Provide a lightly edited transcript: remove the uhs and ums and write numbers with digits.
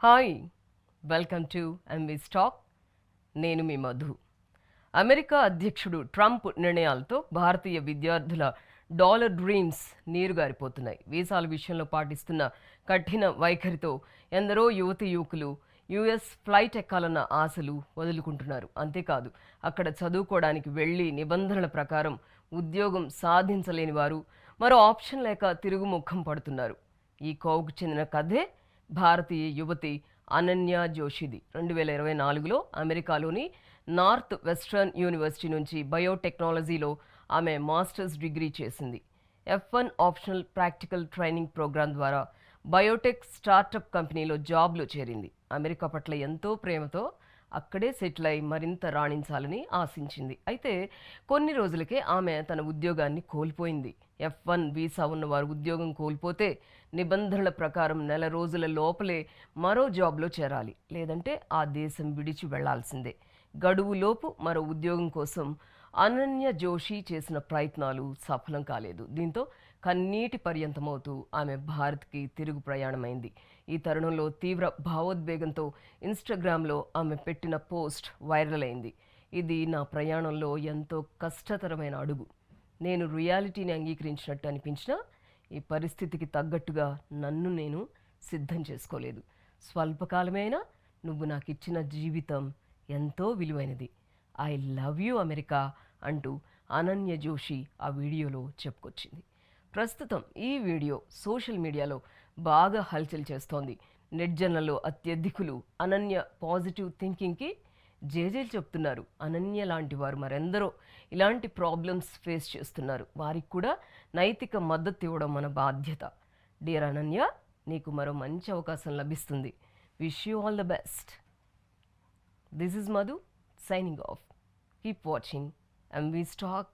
Hi welcome to MV stock. నేను మీ Madhu. America అధ్యక్షుడు ట్రంప్ నిర్ణయాలతో భారతీయ విద్యార్థుల డాలర్ డ్రీమ్స్ నీరుగారిపోతున్నాయి. వీసాల విషయంలో పాటిస్తున్న కఠిన వైఖరితో ఎందరో యువతి యువకులు యుఎస్ ఫ్లైట్ ఎక్కాలన్న ఆశలు వదులుకుంటున్నారు. అంతేకాదు, అక్కడ చదువుకోవడానికి వెళ్ళి నిబంధనల ప్రకారం ఉద్యోగం సాధించలేని వారు మరో ఆప్షన్ లేక తిరుగుముఖం పడుతున్నారు. ఈ కోవకు చెందిన కథే భారతీయ యువతి అనన్య జోషిది. 2024లో అమెరికాలోని నార్త్ వెస్ట్రన్ యూనివర్సిటీ నుంచి బయోటెక్నాలజీలో ఆమె మాస్టర్స్ డిగ్రీ చేసింది. F1 optional practical training program ద్వారా బయోటెక్ స్టార్టప్ కంపెనీలో జాబ్లో చేరింది. అమెరికా పట్ల ఎంతో ప్రేమతో అక్కడే సెటిల్ అయి మరింత రాణించాలని ఆశించింది. అయితే కొన్ని రోజులకే ఆమె తన ఉద్యోగాన్ని కోల్పోయింది. F1 వీసా ఉన్నవారు ఉద్యోగం కోల్పోతే నిబంధనల ప్రకారం నెల రోజుల లోపలే మరో జాబ్లో చేరాలి, లేదంటే ఆ దేశం విడిచి వెళ్లాల్సిందే. గడువులోపు మరో ఉద్యోగం కోసం అనన్య జోషి చేసిన ప్రయత్నాలు సఫలం కాలేదు. దీంతో కన్నీటి పర్యంతమవుతూ ఆమె భారత్కి తిరుగు ప్రయాణమైంది. ఈ తరుణంలో తీవ్ర భావోద్వేగంతో ఇన్స్టాగ్రామ్లో ఆమె పెట్టిన పోస్ట్ వైరల్ అయింది. ఇది నా ప్రయాణంలో ఎంతో కష్టతరమైన అడుగు. నేను రియాలిటీని అంగీకరించినట్టు అనిపించినా ఈ పరిస్థితికి తగ్గట్టుగా నన్ను నేను సిద్ధం చేసుకోలేదు. స్వల్పకాలమైనా నువ్వు నాకు ఇచ్చిన జీవితం ఎంతో విలువైనది. ఐ లవ్ యూ అమెరికా అంటూ అనన్య జోషి ఆ వీడియోలో చెప్పుకొచ్చింది. ప్రస్తుతం ఈ వీడియో సోషల్ మీడియాలో బాగా హల్చల్ చేస్తోంది. నెట్జన్లలో అత్యధికులు అనన్య పాజిటివ్ థింకింగ్కి జేజేలు చెప్తున్నారు. అనన్య లాంటి వారు మరెందరో ఇలాంటి ప్రాబ్లమ్స్ ఫేస్ చేస్తున్నారు. వారికి కూడా నైతిక మద్దతు ఇవ్వడం మన బాధ్యత. డియర్ అనన్య, నీకు మరో మంచి అవకాశం లభిస్తుంది. Wish you all the best. This is Madhu signing off. Keep watching MV Stock.